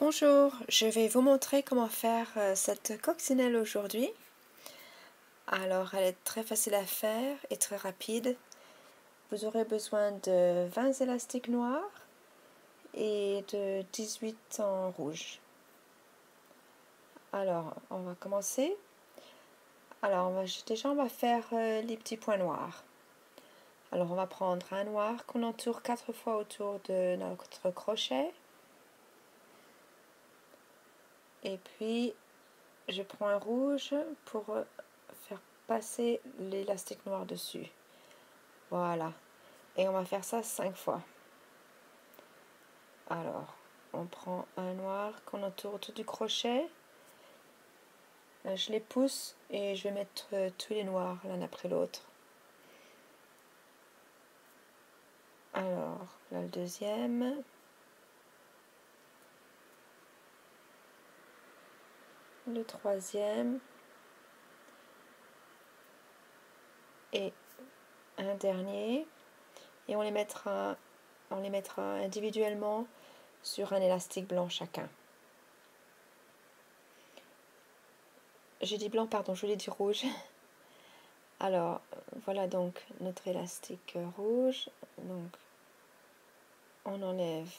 Bonjour, je vais vous montrer comment faire cette coccinelle aujourd'hui. Alors, elle est très facile à faire et très rapide. Vous aurez besoin de 20 élastiques noirs et de 18 en rouge. Alors, on va commencer. Alors, déjà, on va faire les petits points noirs. Alors, on va prendre un noir qu'on entoure 4 fois autour de notre crochet. Et puis, je prends un rouge pour faire passer l'élastique noir dessus. Voilà. Et on va faire ça 5 fois. Alors, on prend un noir qu'on entoure autour du crochet. Là, je les pousse et je vais mettre tous les noirs l'un après l'autre. Alors, là le deuxième. Le troisième. Et un dernier. Et on les mettra individuellement sur un élastique blanc chacun. J'ai dit blanc, pardon, je voulais dire rouge. Alors, voilà donc notre élastique rouge. Donc, on enlève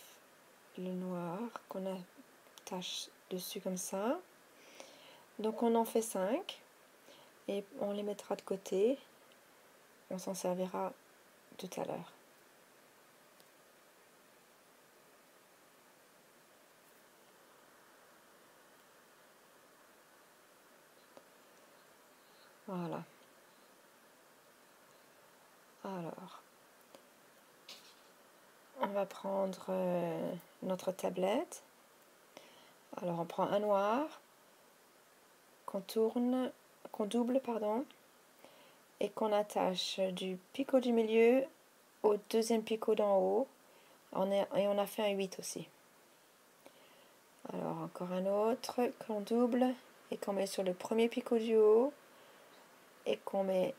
le noir qu'on attache dessus comme ça. Donc, on en fait 5 et on les mettra de côté. On s'en servira tout à l'heure. Voilà. Alors, on va prendre notre tablette. Alors, on prend un noir qu'on double, et qu'on attache du picot du milieu au deuxième picot d'en haut. Et on a fait un 8 aussi. Alors, encore un autre qu'on double et qu'on met sur le premier picot du haut et qu'on met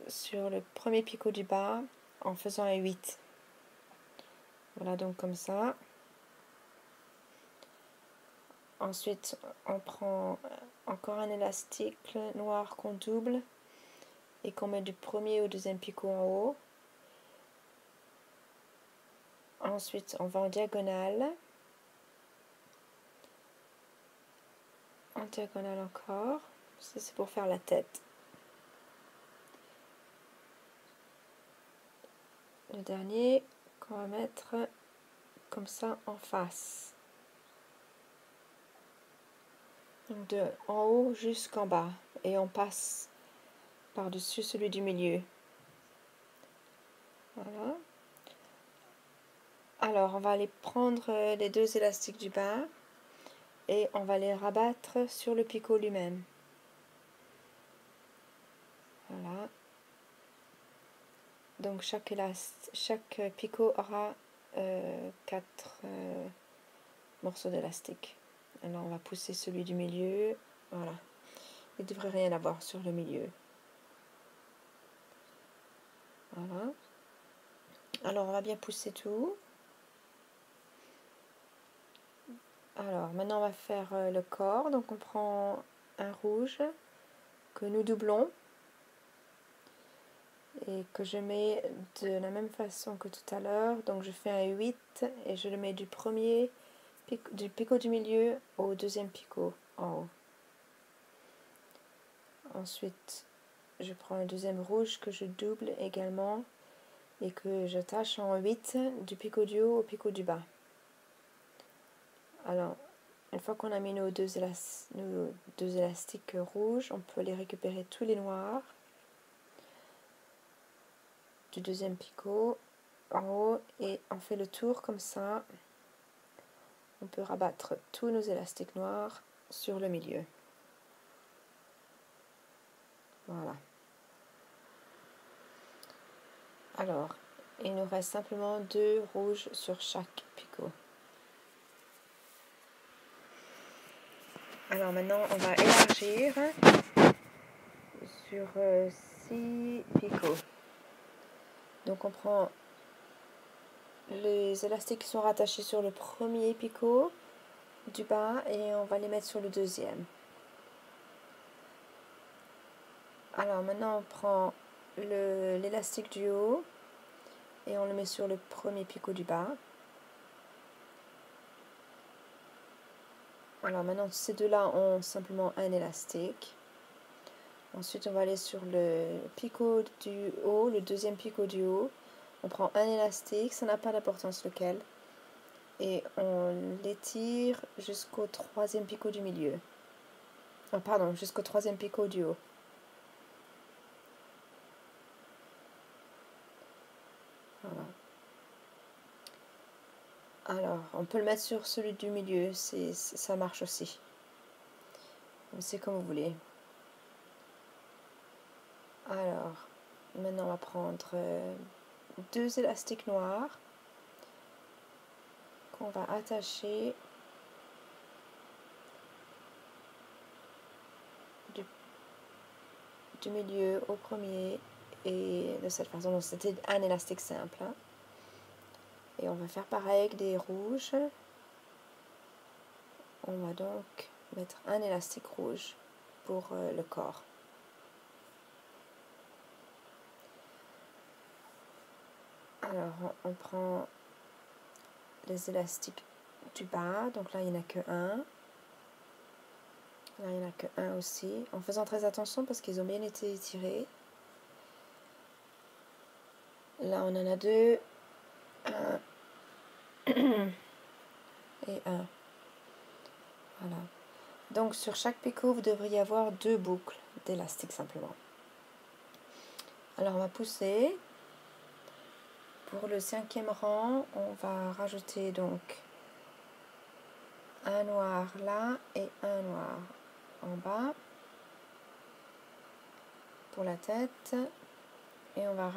sur le premier picot du bas en faisant un 8. Voilà, donc comme ça. Ensuite, on prend encore un élastique noir qu'on double et qu'on met du premier au deuxième picot en haut. Ensuite, on va en diagonale. En diagonale encore. Ça, c'est pour faire la tête. Le dernier qu'on va mettre comme ça en face. Donc de en haut jusqu'en bas. Et on passe par-dessus celui du milieu. Voilà. Alors, on va aller prendre les deux élastiques du bas et on va les rabattre sur le picot lui-même. Voilà. Donc, chaque picot aura 4 morceaux d'élastique. Alors, on va pousser celui du milieu. Voilà. Il ne devrait rien avoir sur le milieu. Voilà. Alors, on va bien pousser tout. Alors, maintenant, on va faire le corps. Donc, on prend un rouge que nous doublons et que je mets de la même façon que tout à l'heure. Donc, je fais un 8 et je le mets du picot du milieu au deuxième picot en haut. Ensuite, je prends un deuxième rouge que je double également et que j'attache en 8 du picot du haut au picot du bas. Alors, une fois qu'on a mis nos deux élastiques rouges, on peut les récupérer tous les noirs du deuxième picot en haut et on fait le tour comme ça. On peut rabattre tous nos élastiques noirs sur le milieu. Voilà. Alors, il nous reste simplement 2 rouges sur chaque picot. Alors maintenant, on va élargir sur 6 picots. Donc on prend les élastiques qui sont rattachés sur le premier picot du bas et on va les mettre sur le deuxième. Alors maintenant on prend l'élastique du haut et on le met sur le premier picot du bas. Alors maintenant ces deux-là ont simplement un élastique. Ensuite on va aller sur le picot du haut, le deuxième picot du haut. On prend un élastique, ça n'a pas d'importance lequel. Et on l'étire jusqu'au troisième picot du milieu. Oh, pardon, jusqu'au troisième picot du haut. Voilà. Alors, on peut le mettre sur celui du milieu, ça marche aussi. C'est comme vous voulez. Alors, maintenant on va prendre deux élastiques noirs qu'on va attacher du milieu au premier et de cette façon. Donc c'était un élastique simple. Hein. Et on va faire pareil avec des rouges. On va donc mettre un élastique rouge pour le corps. Alors on prend les élastiques du bas, donc là il n'y en a que un. Là il n'y en a que un aussi, en faisant très attention parce qu'ils ont bien été étirés. Là on en a deux, un et un. Voilà. Donc sur chaque picot vous devriez avoir deux boucles d'élastique simplement. Alors on va pousser. Pour le cinquième rang, on va rajouter donc un noir là et un noir en bas pour la tête. Et on va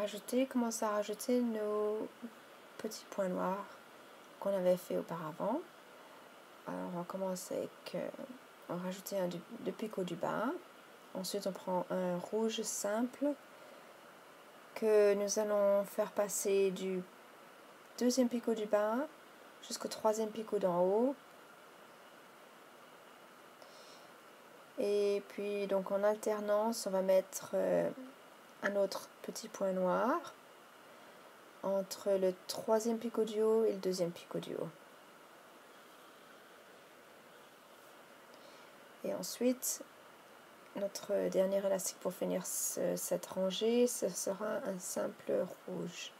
commencer à rajouter nos petits points noirs qu'on avait fait auparavant. Alors on va commencer avec, on va rajouter deux picots du bas. Ensuite on prend un rouge simple que nous allons faire passer du deuxième picot du bas jusqu'au troisième picot d'en haut. Et puis donc en alternance on va mettre un autre petit point noir entre le troisième picot du haut et le deuxième picot du haut. Et ensuite notre dernier élastique pour finir cette rangée, ce sera un simple rouge.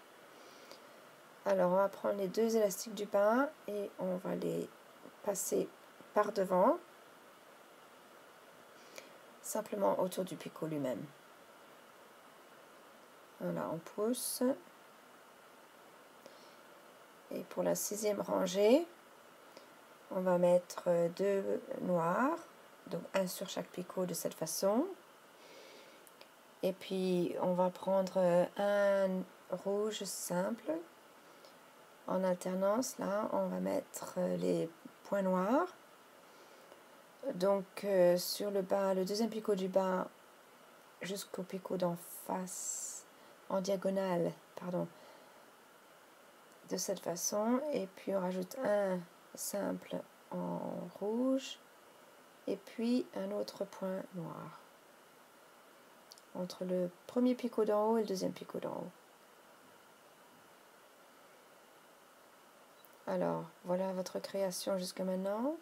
Alors on va prendre les deux élastiques du bas et on va les passer par devant, simplement autour du picot lui-même. Voilà, on pousse. Et pour la sixième rangée, on va mettre deux noirs, donc un sur chaque picot de cette façon. Et puis on va prendre un rouge simple. En alternance, là, on va mettre les points noirs. Donc sur le bas, le deuxième picot du bas jusqu'au picot d'en face, en diagonale, pardon, de cette façon. Et puis on rajoute un simple en rouge et puis un autre point noir entre le premier picot d'en haut et le deuxième picot d'en haut. Alors voilà votre création jusque maintenant.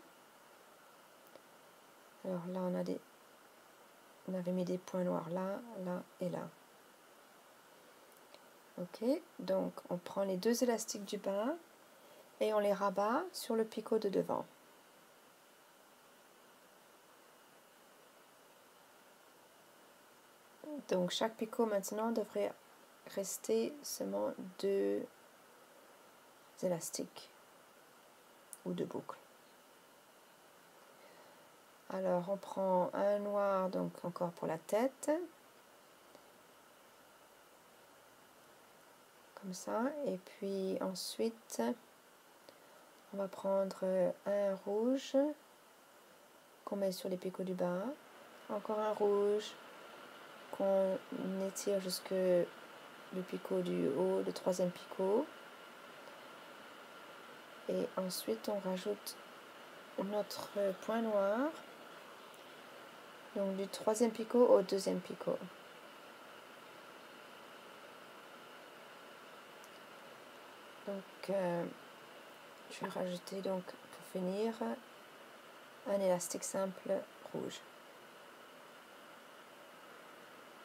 Alors là on avait mis des points noirs là, là et là. Ok, donc on prend les deux élastiques du bas et on les rabat sur le picot de devant. Donc chaque picot maintenant devrait rester seulement deux élastiques ou deux boucles. Alors on prend un noir donc encore pour la tête, comme ça, et puis ensuite on va prendre un rouge qu'on met sur les picots du bas, encore un rouge qu'on étire jusque le picot du haut, le troisième picot, Et ensuite on rajoute notre point noir, donc du troisième picot au deuxième picot. Donc je vais rajouter donc pour finir un élastique simple rouge.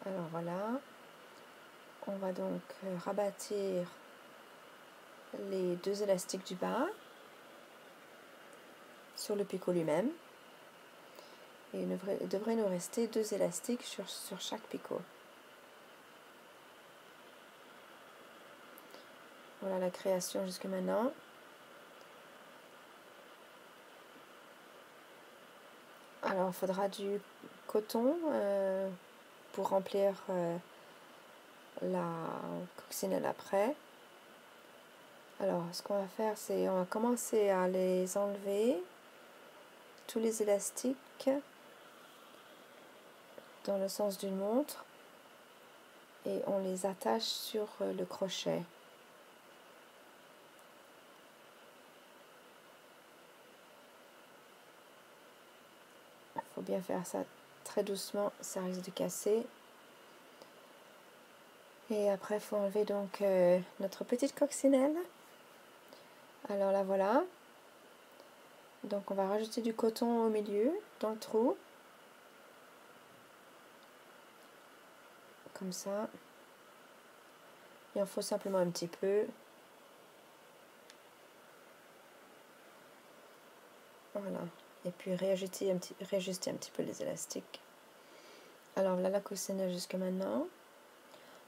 Alors voilà, on va donc rabattre les deux élastiques du bas sur le picot lui-même. Et il devrait nous rester deux élastiques sur chaque picot. Voilà la création jusque maintenant. Alors il faudra du coton pour remplir la coccinelle après. Alors ce qu'on va faire, c'est on va commencer à les enlever, tous les élastiques dans le sens d'une montre, et on les attache sur le crochet. Il faut bien faire ça très doucement, ça risque de casser. Et après il faut enlever donc notre petite coccinelle. Alors là voilà, donc on va rajouter du coton au milieu dans le trou, comme ça. Il en faut simplement un petit peu. Voilà, et puis réajuster un petit peu les élastiques. Alors là la coccinelle jusque maintenant.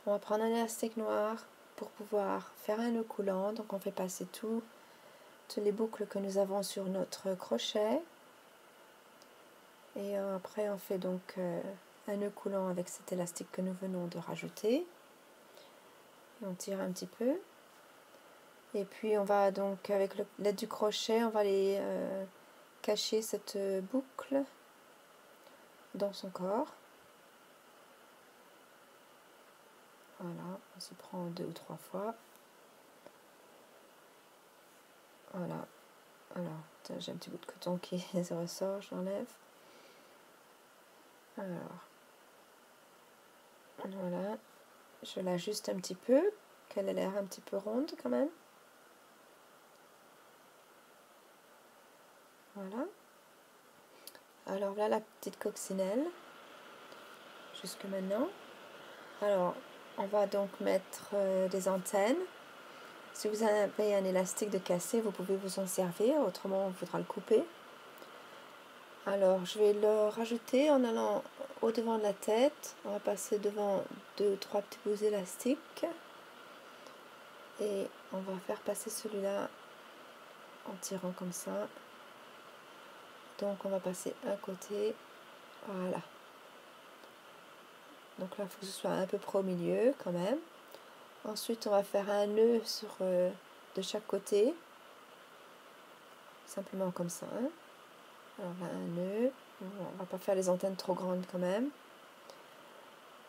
On va prendre un élastique noir pour pouvoir faire un nœud coulant. Donc on fait passer toutes les boucles que nous avons sur notre crochet. Et après on fait donc un nœud coulant avec cet élastique que nous venons de rajouter. Et on tire un petit peu. Et puis on va donc avec l'aide du crochet, on va aller cacher cette boucle dans son corps. Voilà, on s'y prend 2 ou 3 fois. Voilà. Alors, j'ai un petit bout de coton qui se ressort, je l'enlève. Alors, voilà. Je l'ajuste un petit peu, qu'elle ait l'air un petit peu ronde quand même. Voilà. Alors, là, la petite coccinelle. Jusque maintenant. Alors, on va donc mettre des antennes. Si vous avez un élastique de cassé, vous pouvez vous en servir, autrement on voudra le couper. Alors je vais le rajouter en allant au devant de la tête. On va passer devant 2 ou 3 petits bouts élastiques. Et on va faire passer celui-là en tirant comme ça. Donc on va passer un côté. Voilà. Donc là il faut que ce soit à peu près au milieu quand même. Ensuite on va faire un nœud de chaque côté. Simplement comme ça. Alors là un nœud. On va pas faire les antennes trop grandes quand même.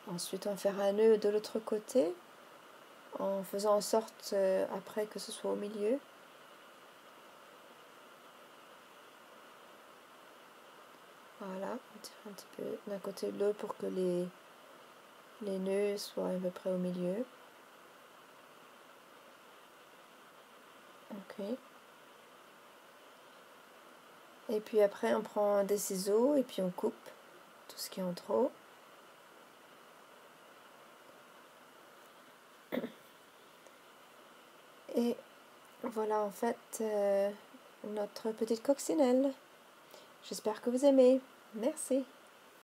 Ensuite on va faire un nœud de l'autre côté, en faisant en sorte après que ce soit au milieu. Voilà, on tire un petit peu d'un côté et de l'autre pour que les nœuds soient à peu près au milieu. Ok. Et puis après on prend des ciseaux et puis on coupe tout ce qui est en trop. Et voilà en fait notre petite coccinelle. J'espère que vous aimez. Merci.